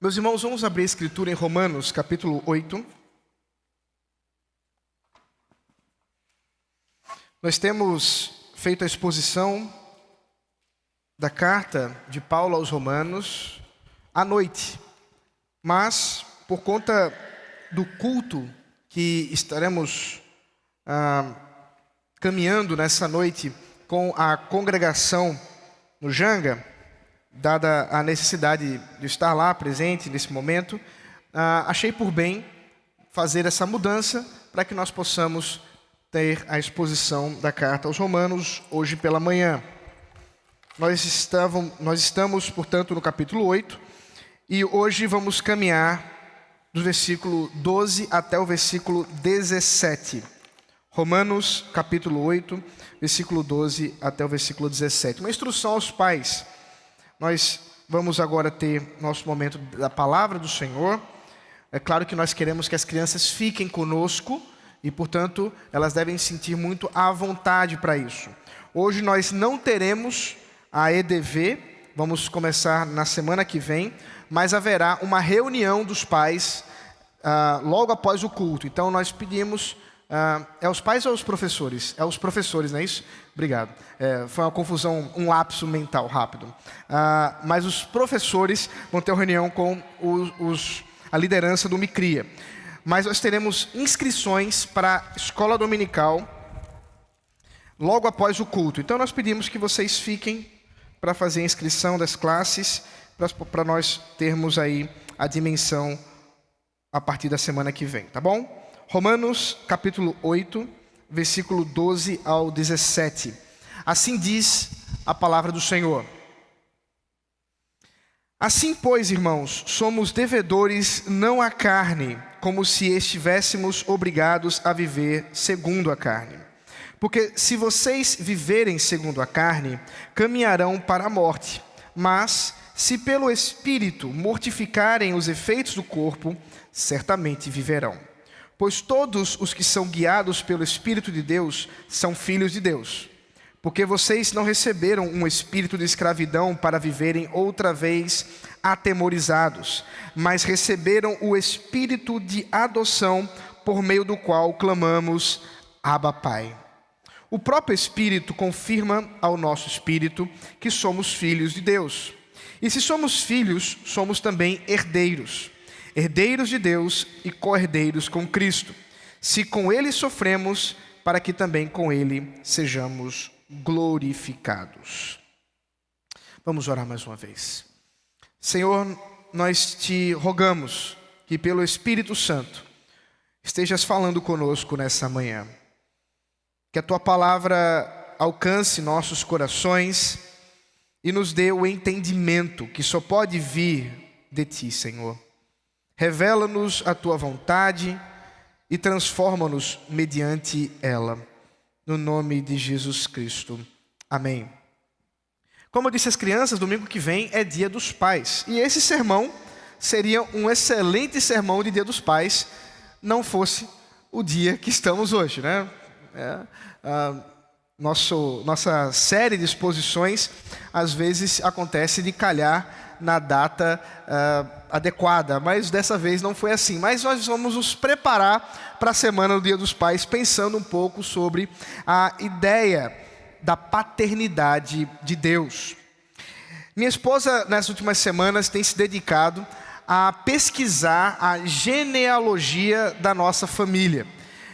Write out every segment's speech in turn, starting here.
Meus irmãos, vamos abrir a escritura em Romanos, capítulo 8. Nós temos feito a exposição da carta de Paulo aos Romanos à noite. Mas, por conta do culto que estaremos caminhando nessa noite com a congregação no Janga, dada a necessidade de estar lá presente nesse momento, achei por bem fazer essa mudança para que nós possamos ter a exposição da carta aos Romanos hoje pela manhã. Nós estamos, portanto, no capítulo 8 e hoje vamos caminhar do versículo 12 até o versículo 17. Romanos, capítulo 8, versículo 12 até o versículo 17. Uma instrução aos pais. Nós vamos agora ter nosso momento da palavra do Senhor. É claro que nós queremos que as crianças fiquem conosco e, portanto, elas devem sentir muito à vontade para isso. Hoje nós não teremos a EDV, vamos começar na semana que vem, mas haverá uma reunião dos pais logo após o culto. Então nós pedimos... é os pais ou os professores? É os professores, não é isso? Obrigado. Foi uma confusão, um lapso mental rápido. Mas os professores vão ter uma reunião com a liderança do Micria. Mas nós teremos inscrições para a escola dominical logo após o culto. Então nós pedimos que vocês fiquem para fazer a inscrição das classes, para nós termos aí a dimensão a partir da semana que vem, tá bom? Romanos, capítulo 8, versículo 12 ao 17. Assim diz a palavra do Senhor. Assim, pois, irmãos, somos devedores não à carne, como se estivéssemos obrigados a viver segundo a carne. Porque se vocês viverem segundo a carne, caminharão para a morte. Mas, se pelo Espírito mortificarem os efeitos do corpo, certamente viverão. Pois todos os que são guiados pelo Espírito de Deus são filhos de Deus. Porque vocês não receberam um espírito de escravidão para viverem outra vez atemorizados, mas receberam o espírito de adoção, por meio do qual clamamos, Abba, Pai. O próprio Espírito confirma ao nosso espírito que somos filhos de Deus. E se somos filhos, somos também herdeiros. Herdeiros de Deus e co-herdeiros com Cristo, se com Ele sofremos, para que também com Ele sejamos glorificados. Vamos orar mais uma vez. Senhor, nós te rogamos que pelo Espírito Santo estejas falando conosco nessa manhã. Que a Tua palavra alcance nossos corações e nos dê o entendimento que só pode vir de Ti, Senhor. Revela-nos a Tua vontade e transforma-nos mediante ela. No nome de Jesus Cristo. Amém. Como eu disse às crianças, domingo que vem é Dia dos Pais. E esse sermão seria um excelente sermão de Dia dos Pais, não fosse o dia que estamos hoje, né? Nossa série de exposições, às vezes, acontece de calhar na data adequada, mas dessa vez não foi assim. Mas nós vamos nos preparar para a semana do Dia dos Pais, pensando um pouco sobre a ideia da paternidade de Deus. Minha esposa, nas últimas semanas, tem se dedicado a pesquisar a genealogia da nossa família.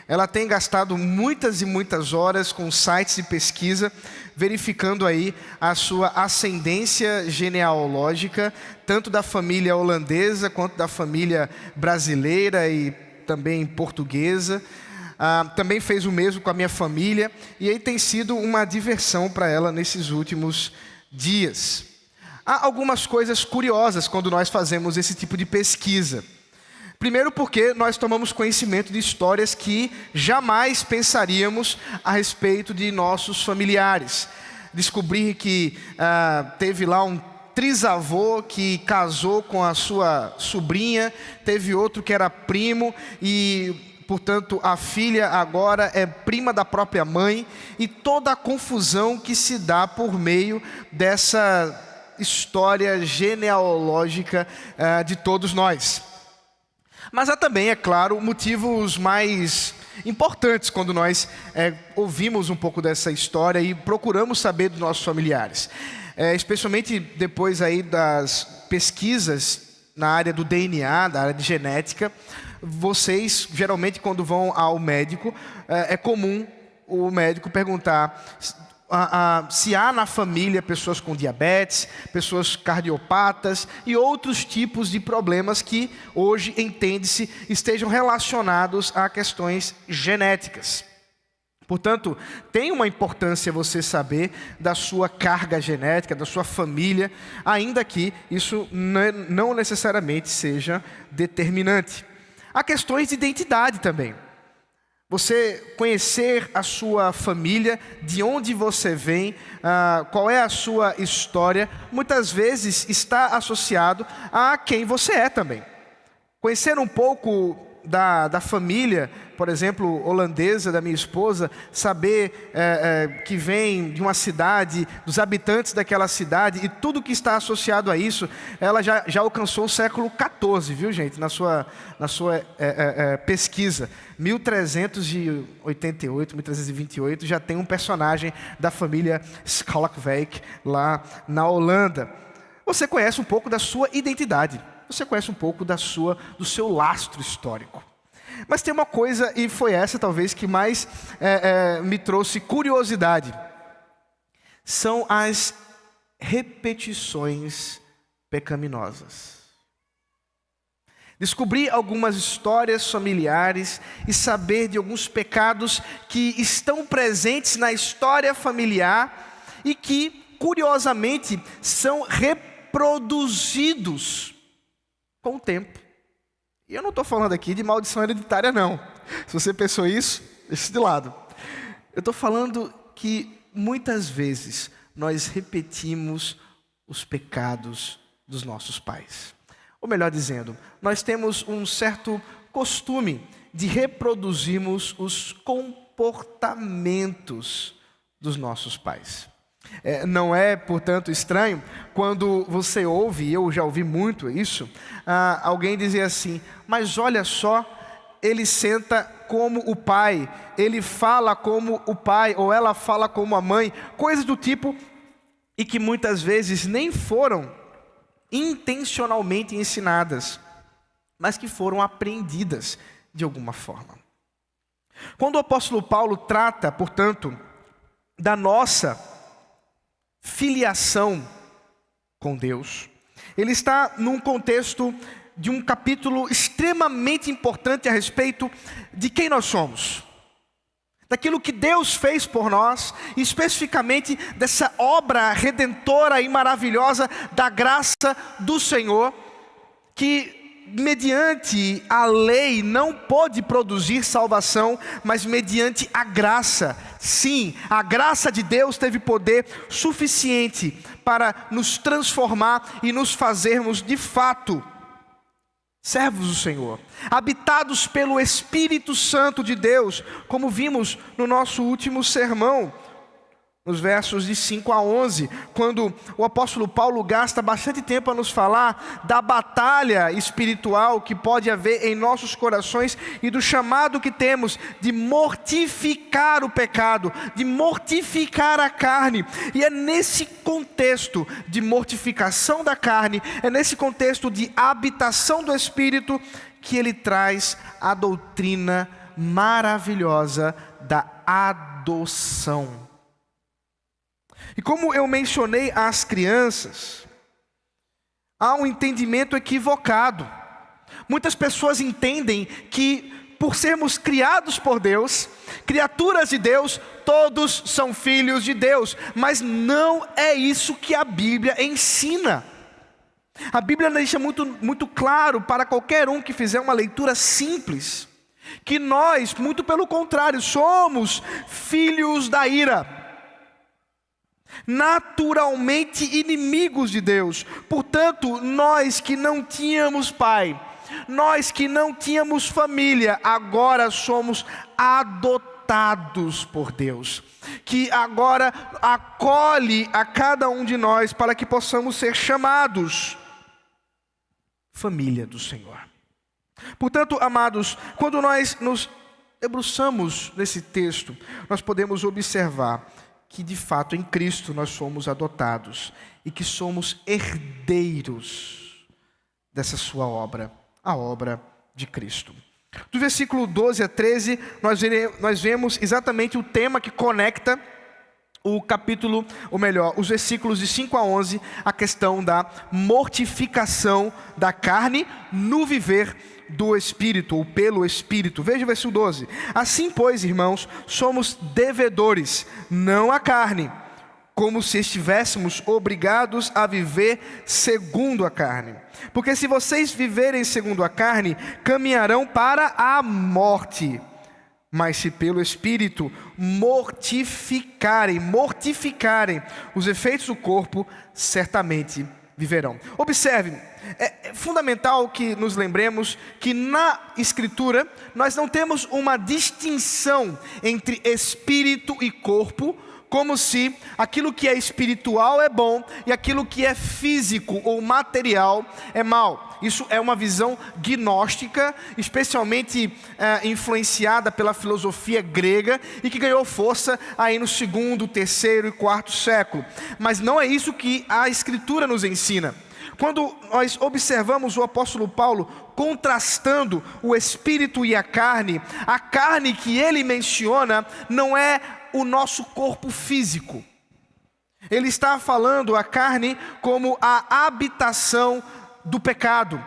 Ela tem gastado muitas e muitas horas com sites de pesquisa, verificando aí a sua ascendência genealógica, tanto da família holandesa, quanto da família brasileira e também portuguesa. Também fez o mesmo com a minha família, e aí tem sido uma diversão para ela nesses últimos dias. Há algumas coisas curiosas quando nós fazemos esse tipo de pesquisa. Primeiro porque nós tomamos conhecimento de histórias que jamais pensaríamos a respeito de nossos familiares. Descobrir que teve lá um trisavô que casou com a sua sobrinha, teve outro que era primo e, portanto, a filha agora é prima da própria mãe, e toda a confusão que se dá por meio dessa história genealógica de todos nós. Mas há também, é claro, motivos mais importantes quando nós ouvimos um pouco dessa história e procuramos saber dos nossos familiares. Especialmente depois aí das pesquisas na área do DNA, da área de genética, vocês, geralmente, quando vão ao médico, é comum o médico perguntar se há na família pessoas com diabetes, pessoas cardiopatas e outros tipos de problemas que hoje, entende-se, estejam relacionados a questões genéticas. Portanto, tem uma importância você saber da sua carga genética, da sua família, ainda que isso não necessariamente seja determinante. Há questões de identidade também. Você conhecer a sua família, de onde você vem, qual é a sua história, muitas vezes está associado a quem você é também. Conhecer um pouco da família, por exemplo, holandesa da minha esposa, saber que vem de uma cidade, dos habitantes daquela cidade e tudo que está associado a isso, ela já alcançou o século XIV, viu, gente, na sua pesquisa. 1388, 1328, já tem um personagem da família Schalkwijk lá na Holanda. Você conhece um pouco da sua identidade. Você conhece um pouco do seu lastro histórico. Mas tem uma coisa, e foi essa talvez que mais me trouxe curiosidade. São as repetições pecaminosas. Descobrir algumas histórias familiares e saber de alguns pecados que estão presentes na história familiar e que, curiosamente, são reproduzidos com o tempo. E eu não estou falando aqui de maldição hereditária, não. Se você pensou isso, deixa de lado. Eu estou falando que muitas vezes nós repetimos os pecados dos nossos pais. Ou melhor dizendo, nós temos um certo costume de reproduzirmos os comportamentos dos nossos pais. Não é, portanto, estranho quando você ouve, e eu já ouvi muito isso, alguém dizer assim: mas olha só, ele senta como o pai, ele fala como o pai, ou ela fala como a mãe, coisas do tipo, e que muitas vezes nem foram intencionalmente ensinadas, mas que foram aprendidas de alguma forma. Quando o apóstolo Paulo trata, portanto, da nossa filiação com Deus, ele está num contexto de um capítulo extremamente importante a respeito de quem nós somos, daquilo que Deus fez por nós, e especificamente dessa obra redentora e maravilhosa da graça do Senhor, que mediante a lei não pôde produzir salvação, mas mediante a graça. Sim, a graça de Deus teve poder suficiente para nos transformar e nos fazermos de fato servos do Senhor, habitados pelo Espírito Santo de Deus, como vimos no nosso último sermão, nos versos de 5 a 11, quando o apóstolo Paulo gasta bastante tempo a nos falar da batalha espiritual que pode haver em nossos corações e do chamado que temos de mortificar o pecado, de mortificar a carne. E é nesse contexto de mortificação da carne, é nesse contexto de habitação do Espírito, que ele traz a doutrina maravilhosa da adoção. E como eu mencionei às crianças, há um entendimento equivocado. Muitas pessoas entendem que, por sermos criados por Deus, criaturas de Deus, todos são filhos de Deus. Mas não é isso que a Bíblia ensina. A Bíblia deixa muito claro para qualquer um que fizer uma leitura simples, que nós, muito pelo contrário, somos filhos da ira, naturalmente inimigos de Deus. Portanto, nós que não tínhamos pai, nós que não tínhamos família, agora somos adotados adotados por Deus, que agora acolhe a cada um de nós para que possamos ser chamados família do Senhor. Portanto, amados, quando nós nos debruçamos nesse texto, nós podemos observar que de fato em Cristo nós somos adotados e que somos herdeiros dessa sua obra, a obra de Cristo. Do versículo 12 a 13, nós vemos exatamente o tema que conecta o capítulo, ou melhor, os versículos de 5 a 11, a questão da mortificação da carne no viver do Espírito, ou pelo Espírito. Veja o versículo 12. Assim, pois, irmãos, somos devedores, não à carne, como se estivéssemos obrigados a viver segundo a carne. Porque se vocês viverem segundo a carne, caminharão para a morte. Mas se pelo Espírito mortificarem os efeitos do corpo, certamente viverão. Observe, é fundamental que nos lembremos que na Escritura nós não temos uma distinção entre espírito e corpo, como se aquilo que é espiritual é bom e aquilo que é físico ou material é mal. Isso é uma visão gnóstica, especialmente influenciada pela filosofia grega e que ganhou força aí no 2º, 3º e 4º século. Mas não é isso que a Escritura nos ensina. Quando nós observamos o apóstolo Paulo contrastando o espírito e a carne que ele menciona não é o nosso corpo físico. Ele está falando a carne como a habitação do pecado,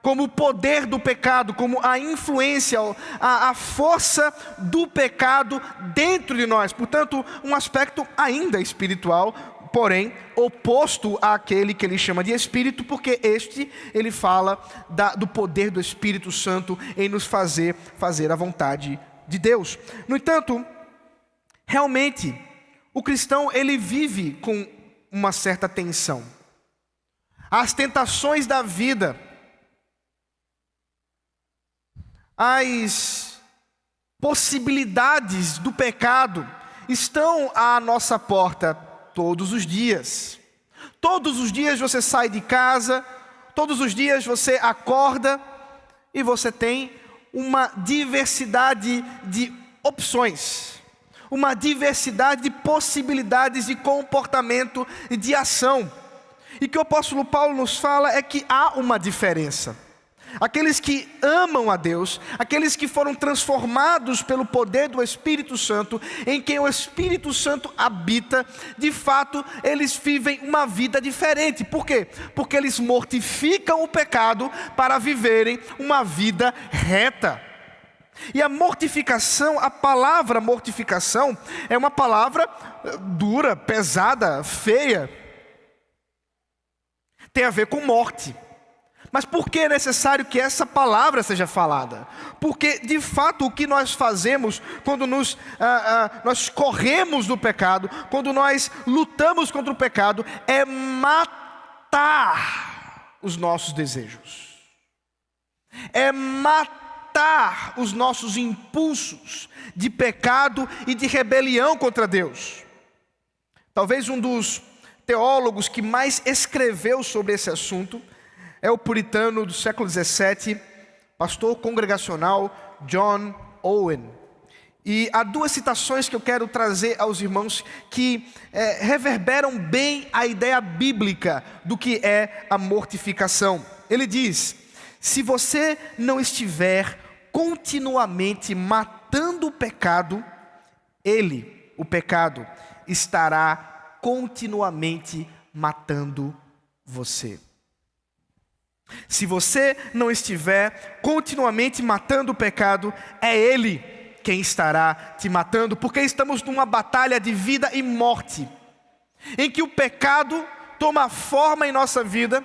como o poder do pecado, como a influência, a força do pecado dentro de nós. Portanto, um aspecto ainda espiritual, porém oposto àquele que ele chama de espírito, porque ele fala do poder do Espírito Santo em nos fazer a vontade de Deus. No entanto, realmente, o cristão ele vive com uma certa tensão. As tentações da vida, as possibilidades do pecado estão à nossa porta todos os dias. Todos os dias você sai de casa, todos os dias você acorda e você tem uma diversidade de opções, uma diversidade de possibilidades de comportamento e de ação. E que o apóstolo Paulo nos fala é que há uma diferença. Aqueles que amam a Deus, aqueles que foram transformados pelo poder do Espírito Santo, em quem o Espírito Santo habita, de fato, eles vivem uma vida diferente. Por quê? Porque eles mortificam o pecado para viverem uma vida reta. E a mortificação, a palavra mortificação, é uma palavra dura, pesada, feia. Tem a ver com morte. Mas por que é necessário que essa palavra seja falada? Porque, de fato, o que nós fazemos quando nós corremos do pecado, quando nós lutamos contra o pecado, é matar os nossos desejos. É matar os nossos impulsos de pecado e de rebelião contra Deus. Talvez um dos teólogos que mais escreveu sobre esse assunto é o puritano do século XVII, pastor congregacional John Owen. E há duas citações que eu quero trazer aos irmãos que reverberam bem a ideia bíblica do que é a mortificação. Ele diz: se você não estiver continuamente matando o pecado, o pecado, estará continuamente matando você. Se você não estiver continuamente matando o pecado, é ele quem estará te matando, porque estamos numa batalha de vida e morte, em que o pecado toma forma em nossa vida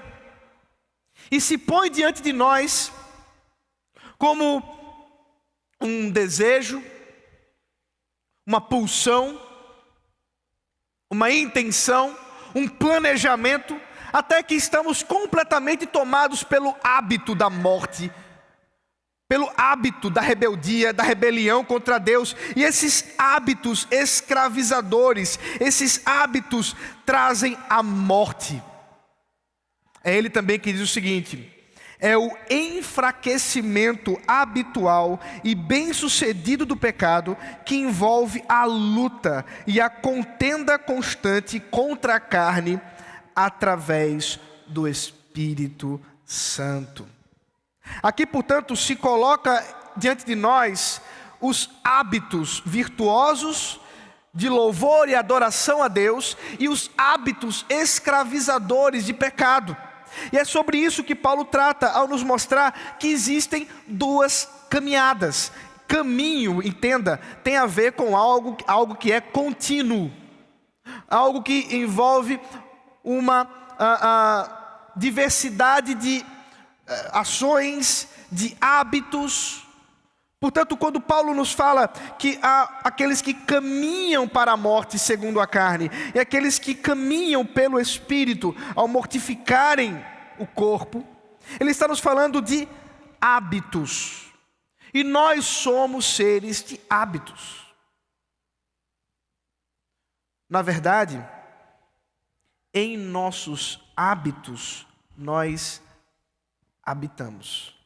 e se põe diante de nós como um desejo, uma pulsão, uma intenção, um planejamento, até que estamos completamente tomados pelo hábito da morte, pelo hábito da rebeldia, da rebelião contra Deus. E esses hábitos escravizadores, esses hábitos trazem a morte. É ele também que diz o seguinte: é o enfraquecimento habitual e bem-sucedido do pecado que envolve a luta e a contenda constante contra a carne através do Espírito Santo. Aqui, portanto, se coloca diante de nós os hábitos virtuosos de louvor e adoração a Deus e os hábitos escravizadores de pecado. E é sobre isso que Paulo trata ao nos mostrar que existem duas caminhadas. Caminho, entenda, tem a ver com algo que é contínuo, algo que envolve uma diversidade de ações, de hábitos. Portanto, quando Paulo nos fala que há aqueles que caminham para a morte segundo a carne, e aqueles que caminham pelo Espírito ao mortificarem o corpo, ele está nos falando de hábitos. E nós somos seres de hábitos. Na verdade, em nossos hábitos, nós habitamos.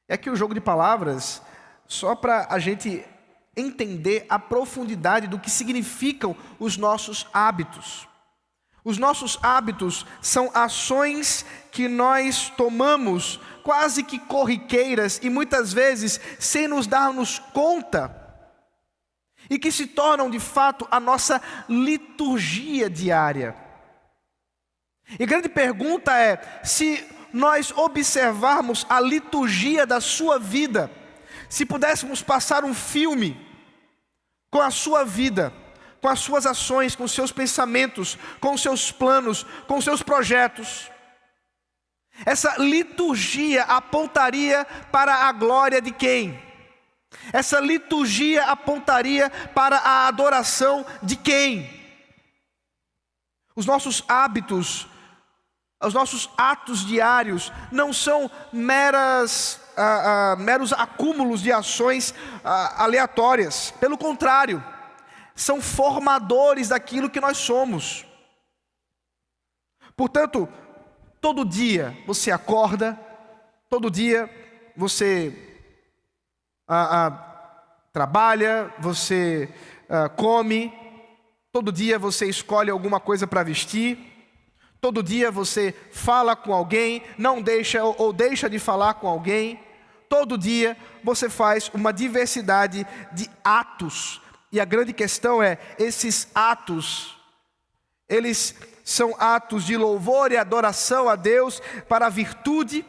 É aqui o jogo de palavras, só para a gente entender a profundidade do que significam os nossos hábitos. Os nossos hábitos são ações que nós tomamos quase que corriqueiras e muitas vezes sem nos darmos conta, e que se tornam de fato a nossa liturgia diária. E a grande pergunta é: se nós observarmos a liturgia da sua vida, se pudéssemos passar um filme com a sua vida, com as suas ações, com os seus pensamentos, com os seus planos, com os seus projetos, essa liturgia apontaria para a glória de quem? Essa liturgia apontaria para a adoração de quem? Os nossos hábitos, os nossos atos diários não são meros acúmulos de ações aleatórias. Pelo contrário, são formadores daquilo que nós somos. Portanto, todo dia você acorda, todo dia você trabalha, você come, todo dia você escolhe alguma coisa para vestir. Todo dia você fala com alguém, não deixa ou deixa de falar com alguém. Todo dia você faz uma diversidade de atos. E a grande questão é, esses atos, eles são atos de louvor e adoração a Deus para a virtude,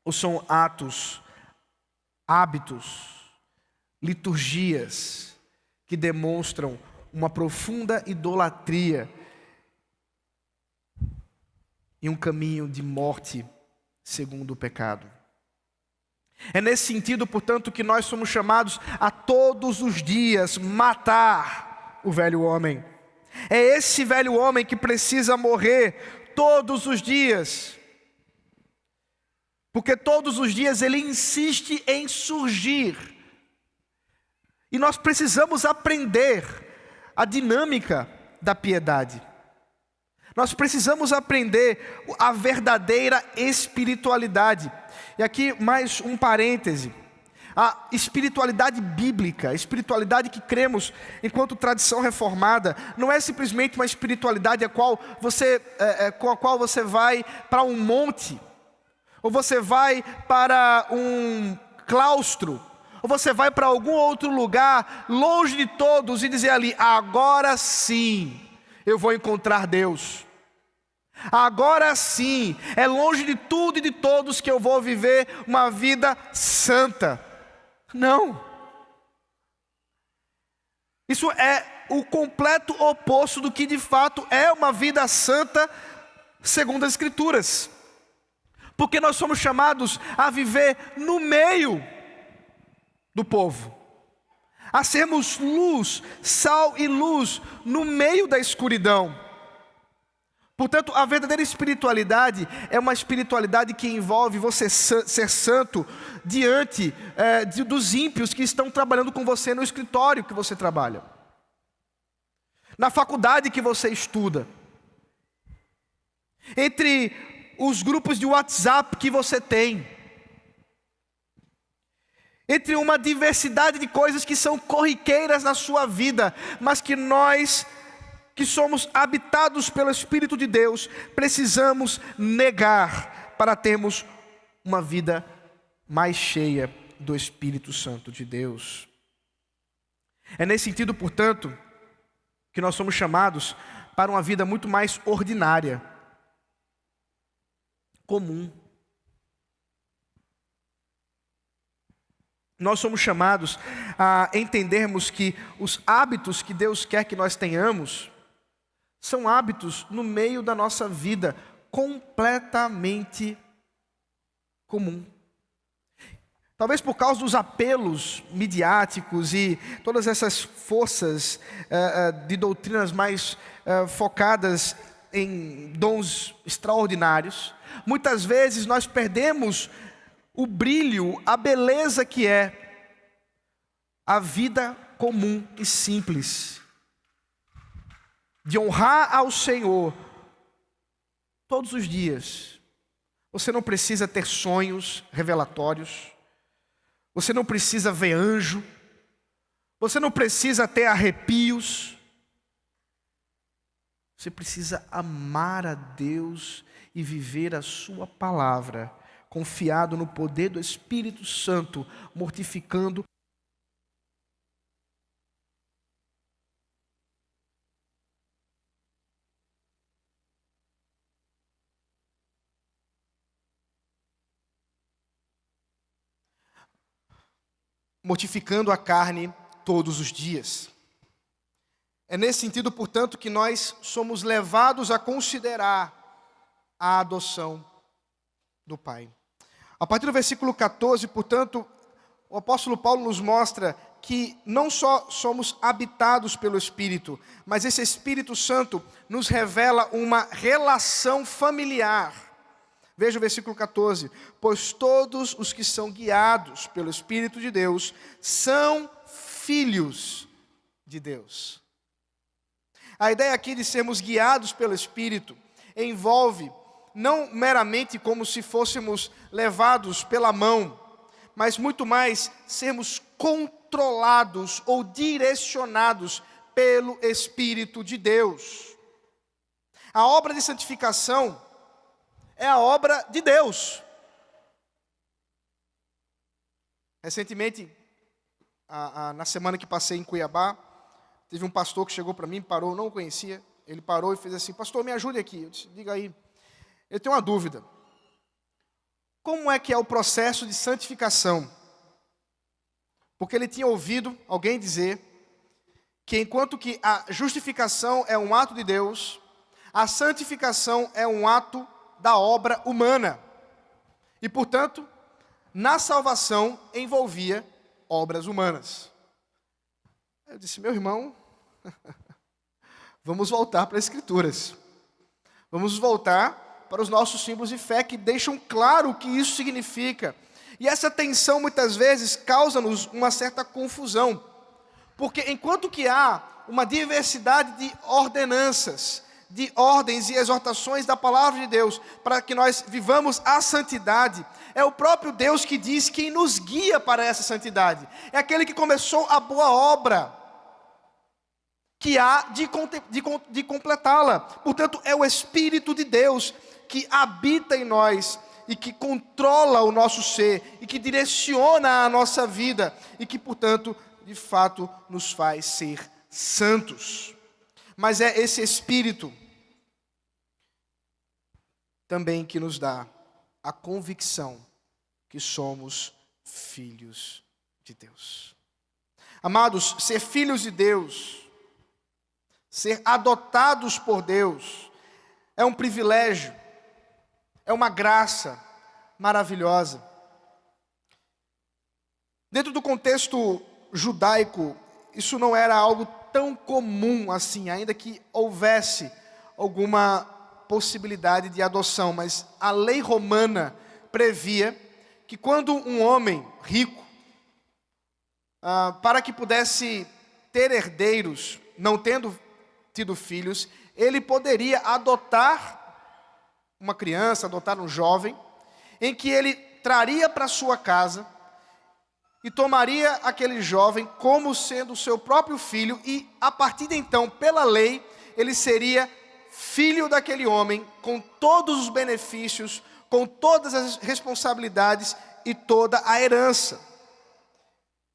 ou são atos, hábitos, liturgias que demonstram uma profunda idolatria e um caminho de morte segundo o pecado. É nesse sentido, portanto, que nós somos chamados a todos os dias matar o velho homem. É esse velho homem que precisa morrer todos os dias, porque todos os dias ele insiste em surgir. E nós precisamos aprender a dinâmica da piedade. Nós precisamos aprender a verdadeira espiritualidade. E aqui mais um parêntese. A espiritualidade bíblica, a espiritualidade que cremos enquanto tradição reformada, não é simplesmente uma espiritualidade com a qual você vai para um monte, ou você vai para um claustro, ou você vai para algum outro lugar, longe de todos, e dizer ali: agora sim eu vou encontrar Deus. Agora sim, é longe de tudo e de todos que eu vou viver uma vida santa. Não. Isso é o completo oposto do que de fato é uma vida santa segundo as Escrituras. Porque nós somos chamados a viver no meio do povo, a sermos luz, sal e luz no meio da escuridão. Portanto, a verdadeira espiritualidade é uma espiritualidade que envolve você ser santo diante dos ímpios que estão trabalhando com você no escritório que você trabalha, na faculdade que você estuda, entre os grupos de WhatsApp que você tem, entre uma diversidade de coisas que são corriqueiras na sua vida, mas que nós, que somos habitados pelo Espírito de Deus, precisamos negar para termos uma vida mais cheia do Espírito Santo de Deus. É nesse sentido, portanto, que nós somos chamados para uma vida muito mais ordinária, comum. Nós somos chamados a entendermos que os hábitos que Deus quer que nós tenhamos são hábitos no meio da nossa vida completamente comum. Talvez por causa dos apelos midiáticos e todas essas forças de doutrinas mais focadas em dons extraordinários, muitas vezes nós perdemos o brilho, a beleza que é a vida comum e simples, de honrar ao Senhor todos os dias. Você não precisa ter sonhos revelatórios, você não precisa ver anjo, você não precisa ter arrepios, você precisa amar a Deus e viver a sua palavra, confiado no poder do Espírito Santo, mortificando a carne todos os dias. É nesse sentido, portanto, que nós somos levados a considerar a adoção do Pai. A partir do versículo 14, portanto, o apóstolo Paulo nos mostra que não só somos habitados pelo Espírito, mas esse Espírito Santo nos revela uma relação familiar. Veja o versículo 14: pois todos os que são guiados pelo Espírito de Deus são filhos de Deus. A ideia aqui de sermos guiados pelo Espírito envolve não meramente como se fôssemos levados pela mão, mas muito mais sermos controlados ou direcionados pelo Espírito de Deus. A obra de santificação é a obra de Deus. Recentemente, na semana que passei em Cuiabá, teve um pastor que chegou para mim, parou, não o conhecia, ele parou e fez assim: pastor, me ajude aqui. Eu disse: diga aí. Eu tenho uma dúvida. Como é que é o processo de santificação? Porque ele tinha ouvido alguém dizer que enquanto que a justificação é um ato de Deus, a santificação é um ato da obra humana. E, portanto, na salvação envolvia obras humanas. Eu disse: meu irmão, vamos voltar para as Escrituras. Vamos voltar para os nossos símbolos de fé que deixam claro o que isso significa. E essa tensão muitas vezes causa-nos uma certa confusão. Porque enquanto que há uma diversidade de ordenanças, de ordens e exortações da palavra de Deus para que nós vivamos a santidade, é o próprio Deus que diz quem nos guia para essa santidade. É aquele que começou a boa obra, que há de completá-la. Portanto, é o Espírito de Deus que habita em nós e que controla o nosso ser e que direciona a nossa vida e que, portanto, de fato, nos faz ser santos. Mas é esse Espírito também que nos dá a convicção que somos filhos de Deus. Amados, ser filhos de Deus, ser adotados por Deus, é um privilégio, é uma graça maravilhosa. Dentro do contexto judaico, isso não era algo tão comum assim, ainda que houvesse alguma possibilidade de adoção, mas a lei romana previa que quando um homem rico, para que pudesse ter herdeiros, não tendo tido filhos, ele poderia adotar uma criança, adotar um jovem, em que ele traria para sua casa e tomaria aquele jovem como sendo seu próprio filho, e a partir de então, pela lei, ele seria filho daquele homem, com todos os benefícios, com todas as responsabilidades e toda a herança.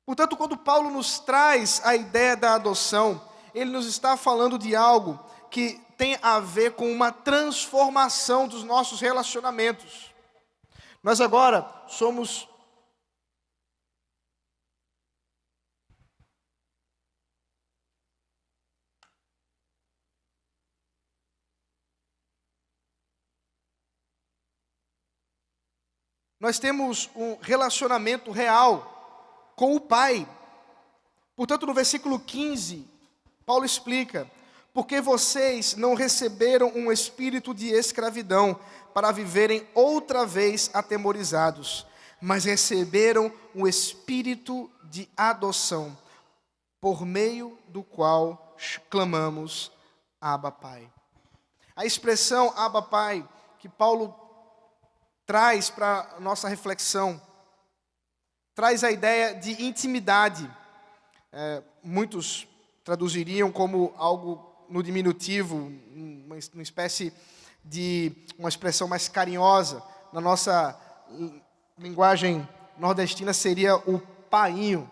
Portanto, quando Paulo nos traz a ideia da adoção, ele nos está falando de algo que tem a ver com uma transformação dos nossos relacionamentos. Nós agora somos nós temos um relacionamento real com o Pai. Portanto, no versículo 15, Paulo explica: porque vocês não receberam um espírito de escravidão para viverem outra vez atemorizados, mas receberam um espírito de adoção, por meio do qual clamamos: Abba, Pai. A expressão Abba, Pai, que Paulo traz para a nossa reflexão, traz a ideia de intimidade. Muitos traduziriam como algo no diminutivo, uma espécie de uma expressão mais carinhosa. Na nossa linguagem nordestina seria o painho.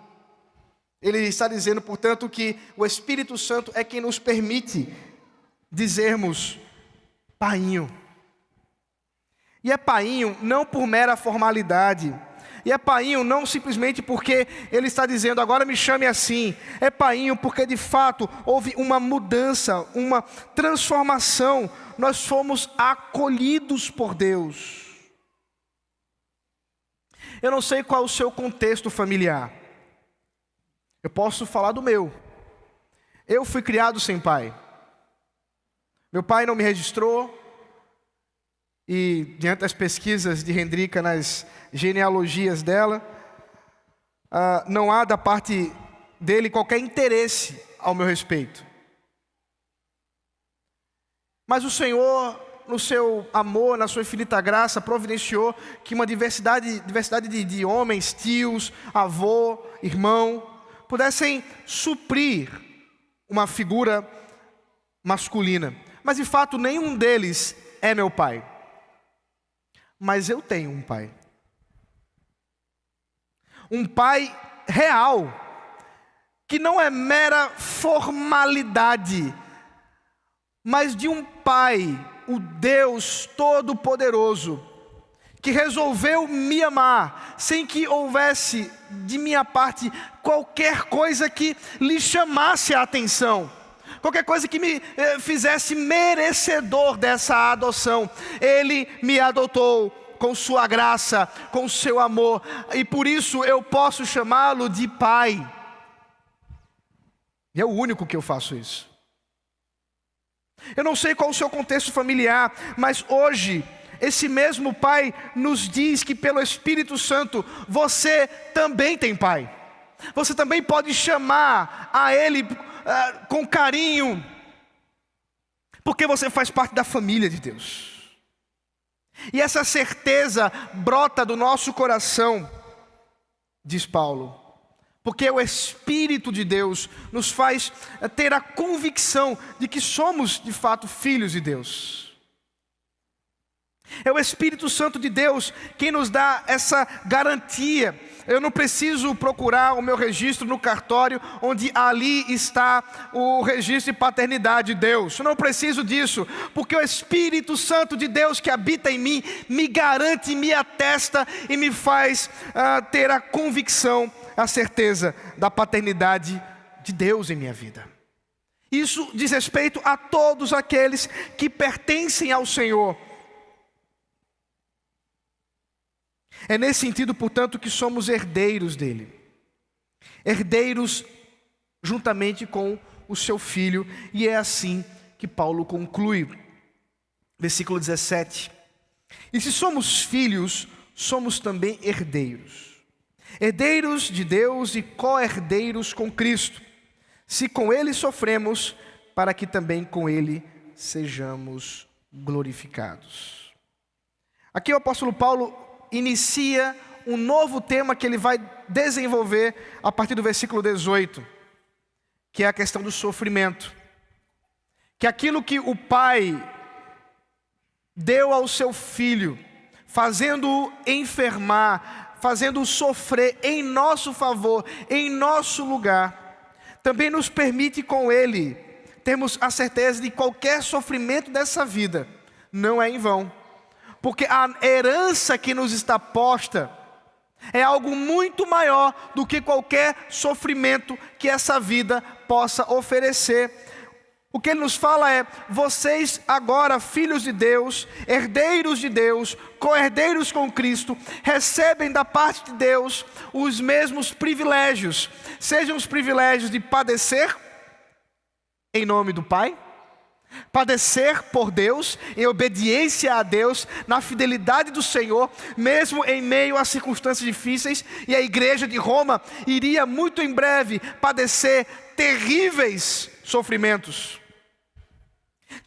Ele está dizendo, portanto, que o Espírito Santo é quem nos permite dizermos painho. E é painho não por mera formalidade. E é painho não simplesmente porque ele está dizendo, agora me chame assim. É painho porque de fato houve uma mudança, uma transformação. Nós fomos acolhidos por Deus. Eu não sei qual é o seu contexto familiar. Eu posso falar do meu. Eu fui criado sem pai. Meu pai não me registrou. E diante das pesquisas de Hendrika nas genealogias dela, não há da parte dele qualquer interesse ao meu respeito. Mas o Senhor, no seu amor, na sua infinita graça, providenciou que uma diversidade de homens, tios, avô, irmão, pudessem suprir uma figura masculina. Mas de fato nenhum deles é meu pai. Mas eu tenho um pai. Um pai real, que não é mera formalidade, mas de um pai, o Deus Todo-Poderoso, que resolveu me amar, sem que houvesse de minha parte qualquer coisa que lhe chamasse a atenção. Qualquer coisa que me fizesse merecedor dessa adoção. Ele me adotou com sua graça, com seu amor, e por isso eu posso chamá-lo de pai. E é o único que eu faço isso. Eu não sei qual o seu contexto familiar, mas hoje esse mesmo pai nos diz que pelo Espírito Santo você também tem pai. Você também pode chamar a ele com carinho, porque você faz parte da família de Deus. E essa certeza brota do nosso coração, diz Paulo, porque o Espírito de Deus nos faz ter a convicção de que somos de fato filhos de Deus. É o Espírito Santo de Deus quem nos dá essa garantia. Eu não preciso procurar o meu registro no cartório, onde ali está o registro de paternidade de Deus. Eu não preciso disso, porque o Espírito Santo de Deus que habita em mim, me garante, me atesta e me faz ter a convicção, a certeza da paternidade de Deus em minha vida. Isso diz respeito a todos aqueles que pertencem ao Senhor. É nesse sentido, portanto, que somos herdeiros dele. Herdeiros juntamente com o seu Filho. E é assim que Paulo conclui Versículo 17. E se somos filhos, somos também herdeiros. Herdeiros de Deus e co-herdeiros com Cristo. Se com Ele sofremos, para que também com Ele sejamos glorificados. Aqui o apóstolo Paulo inicia um novo tema que ele vai desenvolver a partir do versículo 18, que é a questão do sofrimento. Que aquilo que o pai deu ao seu filho, fazendo-o enfermar, fazendo-o sofrer em nosso favor, em nosso lugar, também nos permite com ele termos a certeza de que qualquer sofrimento dessa vida não é em vão, porque a herança que nos está posta é algo muito maior do que qualquer sofrimento que essa vida possa oferecer. O que ele nos fala é: vocês agora, filhos de Deus, herdeiros de Deus, co-herdeiros com Cristo, recebem da parte de Deus os mesmos privilégios, sejam os privilégios de padecer em nome do Pai, padecer por Deus, em obediência a Deus, na fidelidade do Senhor, mesmo em meio a circunstâncias difíceis. E a igreja de Roma iria muito em breve padecer terríveis sofrimentos,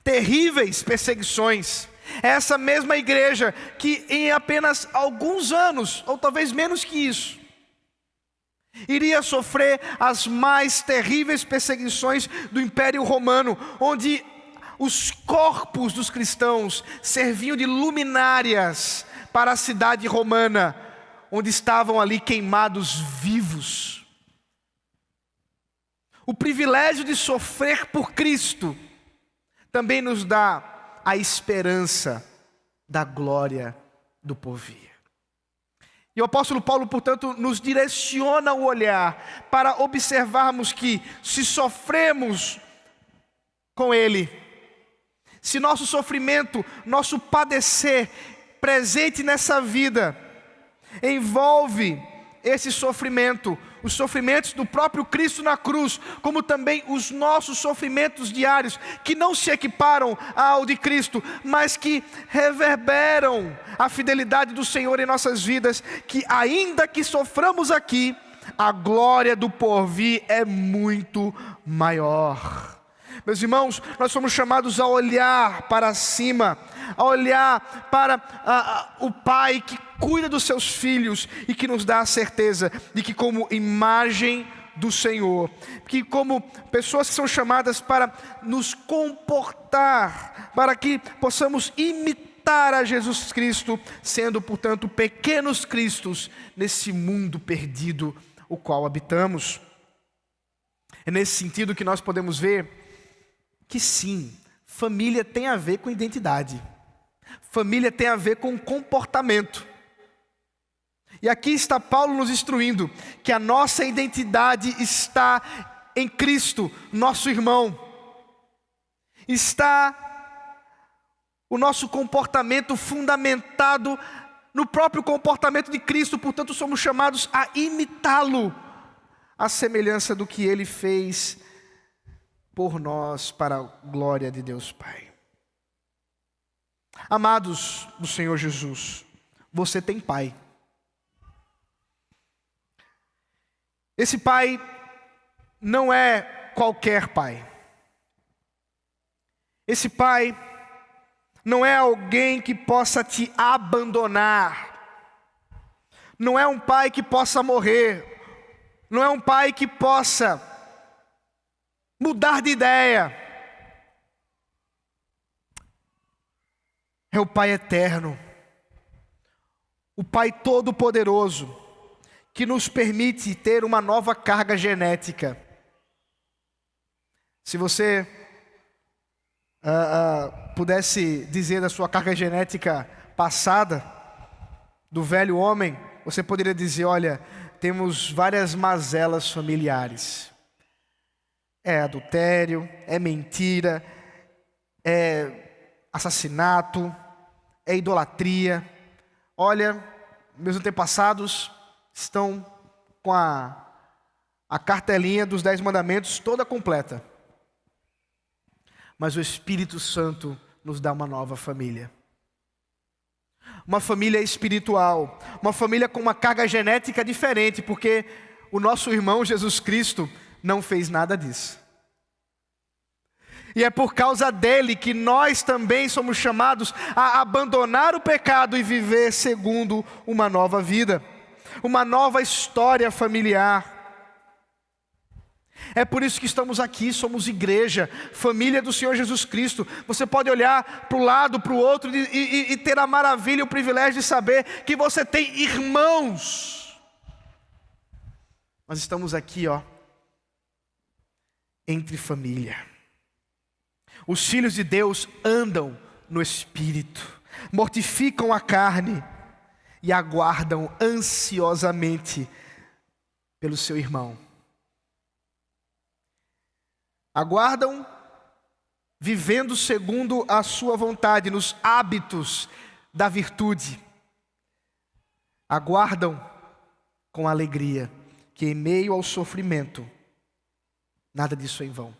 terríveis perseguições. Essa mesma igreja que em apenas alguns anos, ou talvez menos que isso, iria sofrer as mais terríveis perseguições do Império Romano, onde os corpos dos cristãos serviam de luminárias para a cidade romana, onde estavam ali queimados vivos. O privilégio de sofrer por Cristo também nos dá a esperança da glória do porvir. E o apóstolo Paulo, portanto, nos direciona o olhar para observarmos que, se sofremos com Ele, se nosso sofrimento, nosso padecer presente nessa vida envolve esse sofrimento, os sofrimentos do próprio Cristo na cruz, como também os nossos sofrimentos diários, que não se equiparam ao de Cristo, mas que reverberam a fidelidade do Senhor em nossas vidas, que ainda que soframos aqui, a glória do porvir é muito maior. Meus irmãos, nós somos chamados a olhar para cima, a olhar para o Pai que cuida dos seus filhos e que nos dá a certeza de que, como imagem do Senhor, que como pessoas que são chamadas para nos comportar, para que possamos imitar a Jesus Cristo, sendo, portanto, pequenos cristos nesse mundo perdido o qual habitamos. É nesse sentido que nós podemos ver que sim, família tem a ver com identidade. Família tem a ver com comportamento. E aqui está Paulo nos instruindo que a nossa identidade está em Cristo, nosso irmão. Está o nosso comportamento fundamentado no próprio comportamento de Cristo, portanto somos chamados a imitá-lo, à semelhança do que Ele fez por nós, para a glória de Deus Pai. Amados do Senhor Jesus, você tem pai. Esse pai não é qualquer pai. Esse pai não é alguém que possa te abandonar. Não é um pai que possa morrer. Não é um pai que possa mudar de ideia. É o Pai eterno, o Pai todo-poderoso, que nos permite ter uma nova carga genética. Se você pudesse dizer da sua carga genética passada, do velho homem, você poderia dizer: olha, temos várias mazelas familiares. É adultério, é mentira, é assassinato, é idolatria. Olha, meus antepassados estão com a cartelinha dos 10 mandamentos toda completa. Mas o Espírito Santo nos dá uma nova família. Uma família espiritual, uma família com uma carga genética diferente, porque o nosso irmão Jesus Cristo não fez nada disso. E é por causa dele que nós também somos chamados a abandonar o pecado e viver segundo uma nova vida, uma nova história familiar. É por isso que estamos aqui, somos igreja, família do Senhor Jesus Cristo. Você pode olhar para o lado, para o outro e ter a maravilha e o privilégio de saber que você tem irmãos. Nós estamos aqui, entre família. Os filhos de Deus andam no Espírito, mortificam a carne e aguardam ansiosamente pelo seu irmão. Aguardam vivendo segundo a sua vontade, nos hábitos da virtude. Aguardam com alegria que em meio ao sofrimento, nada disso é em vão.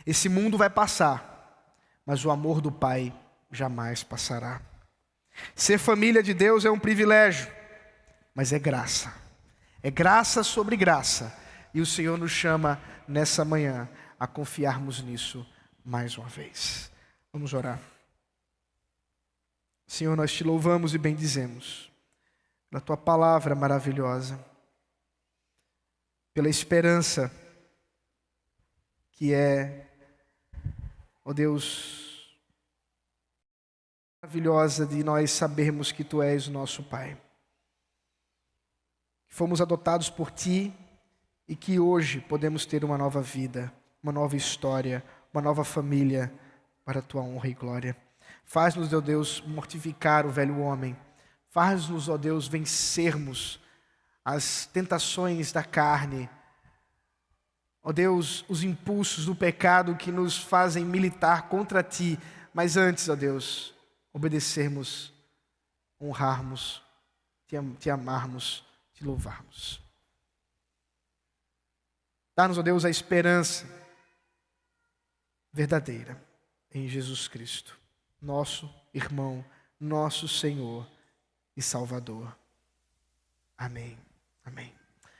Esse mundo vai passar, mas o amor do Pai jamais passará. Ser família de Deus é um privilégio, mas é graça. É graça sobre graça. E o Senhor nos chama nessa manhã a confiarmos nisso mais uma vez. Vamos orar. Senhor, nós te louvamos e bendizemos pela tua palavra maravilhosa, pela esperança que é, ó Deus, maravilhosa de nós sabermos que tu és o nosso Pai. Que fomos adotados por ti e que hoje podemos ter uma nova vida, uma nova história, uma nova família para a tua honra e glória. Faz-nos, ó Deus, mortificar o velho homem. Faz-nos, ó Deus, vencermos as tentações da carne. Ó Deus, os impulsos do pecado que nos fazem militar contra ti. Mas antes, ó Deus, obedecermos, honrarmos, te amarmos, te louvarmos. Dá-nos, ó Deus, a esperança verdadeira em Jesus Cristo, nosso irmão, nosso Senhor e Salvador. Amém. Amém.